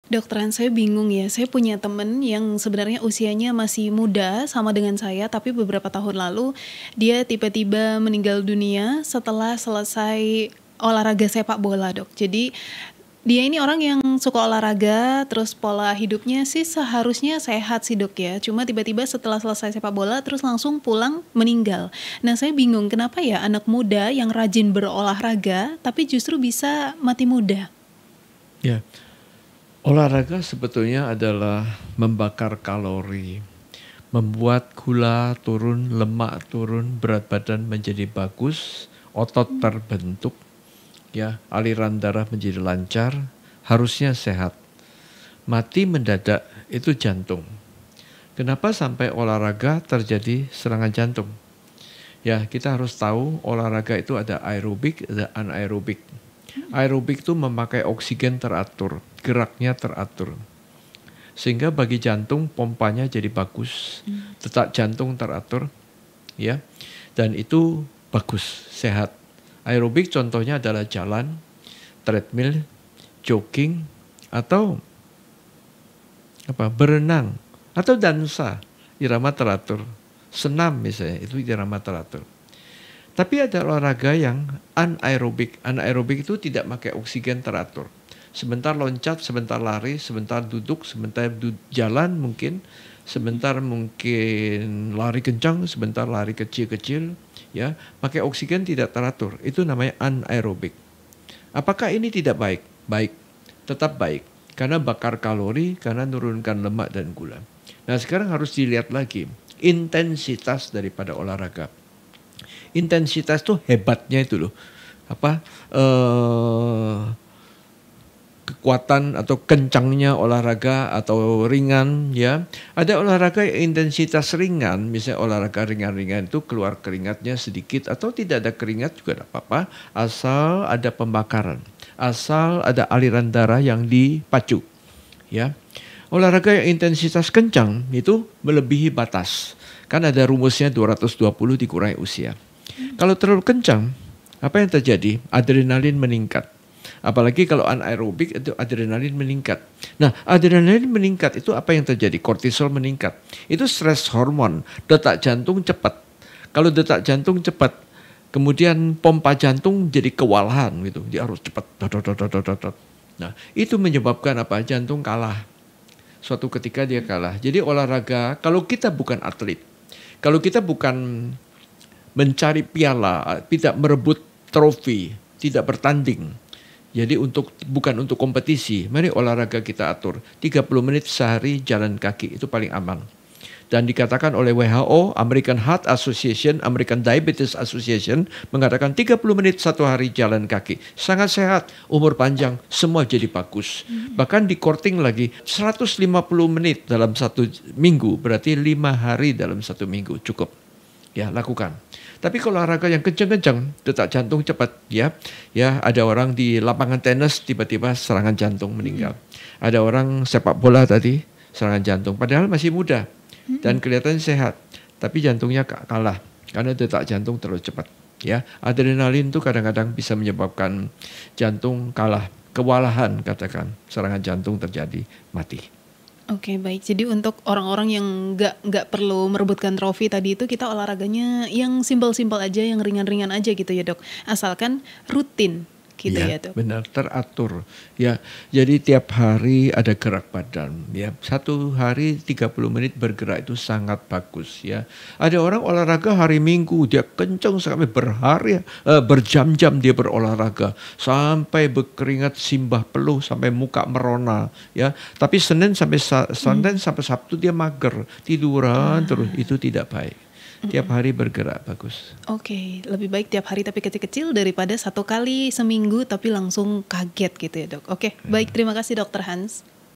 Dokteran saya bingung ya, saya punya temen yang sebenarnya usianya masih muda sama dengan saya, tapi beberapa tahun lalu dia tiba-tiba meninggal dunia setelah selesai olahraga sepak bola, Dok. Jadi dia ini orang yang suka olahraga, terus pola hidupnya sih seharusnya sehat sih, Dok ya. Cuma tiba-tiba setelah selesai sepak bola terus langsung pulang meninggal. Nah, saya bingung kenapa ya anak muda yang rajin berolahraga tapi justru bisa mati muda. Ya, olahraga sebetulnya adalah membakar kalori, membuat gula turun, lemak turun, berat badan menjadi bagus, otot terbentuk, ya, aliran darah menjadi lancar, harusnya sehat. Mati mendadak itu jantung. Kenapa sampai olahraga terjadi serangan jantung? Ya, kita harus tahu olahraga itu ada aerobik, ada anaerobik. Aerobik itu memakai oksigen teratur, geraknya teratur. Sehingga bagi jantung pompanya jadi bagus, detak jantung teratur, ya. Dan itu bagus, sehat. Aerobik contohnya adalah jalan, treadmill, jogging, atau berenang, atau dansa, irama teratur. Senam misalnya, itu irama teratur. Tapi ada olahraga yang anaerobik. Anaerobik itu tidak pakai oksigen teratur. Sebentar loncat, sebentar lari, sebentar duduk, sebentar jalan mungkin, sebentar mungkin lari kencang, sebentar lari kecil-kecil, ya, pakai oksigen tidak teratur. Itu namanya anaerobik. Apakah ini tidak baik? Baik, tetap baik. Karena bakar kalori, karena menurunkan lemak dan gula. Nah, sekarang harus dilihat lagi intensitas daripada olahraga. Intensitas tuh hebatnya itu loh. Kekuatan atau kencangnya olahraga atau ringan, ya. Ada olahraga yang intensitas ringan, misalnya olahraga ringan-ringan itu keluar keringatnya sedikit atau tidak ada keringat juga tidak apa-apa, asal ada pembakaran, asal ada aliran darah yang dipacu, ya. Olahraga yang intensitas kencang itu melebihi batas. Kan ada rumusnya 220 dikurangi usia. Kalau terlalu kencang, apa yang terjadi? Adrenalin meningkat. Apalagi kalau anaerobik itu adrenalin meningkat. Nah, adrenalin meningkat itu apa yang terjadi? Kortisol meningkat. Itu stres hormon, detak jantung cepat. Kalau detak jantung cepat, kemudian pompa jantung jadi kewalahan gitu. Dia harus cepat. Nah, itu menyebabkan apa? Jantung kalah. Suatu ketika dia kalah. Jadi olahraga, kalau kita bukan atlet, kalau kita bukan mencari piala, tidak merebut trofi, tidak bertanding. Jadi bukan untuk kompetisi, mari olahraga kita atur. 30 menit sehari jalan kaki, itu paling aman. Dan dikatakan oleh WHO, American Heart Association, American Diabetes Association, mengatakan 30 menit satu hari jalan kaki. Sangat sehat, umur panjang, semua jadi bagus. Bahkan di korting lagi, 150 menit dalam satu minggu, berarti 5 hari dalam satu minggu, cukup. Ya, lakukan. Tapi kalau olahraga yang kencang-kencang, detak jantung cepat, ya ada orang di lapangan tenis tiba-tiba serangan jantung meninggal. Ada orang sepak bola tadi serangan jantung, padahal masih muda dan kelihatannya sehat, tapi jantungnya kalah karena detak jantung terlalu cepat. Ya, adrenalin itu kadang-kadang bisa menyebabkan jantung kalah, kewalahan katakan, serangan jantung terjadi, mati. Oke, baik. Jadi untuk orang-orang yang nggak perlu merebutkan trofi tadi itu kita olahraganya yang simpel-simpel aja, yang ringan-ringan aja gitu ya, Dok. Asalkan rutin gitu ya, Dok. Benar, teratur. Ya, jadi tiap hari ada gerak badan. Ya, satu hari 30 menit bergerak itu sangat bagus. Ya, ada orang olahraga hari Minggu dia kencang sampai berjam-jam dia berolahraga sampai berkeringat simbah peluh sampai muka merona. Ya, tapi Senin sampai Sabtu dia mager, tiduran terus, itu tidak baik. Tiap hari bergerak bagus. Oke, lebih baik tiap hari tapi kecil-kecil daripada satu kali seminggu tapi langsung kaget gitu ya, Dok. Oke, baik, terima kasih Dokter Hans.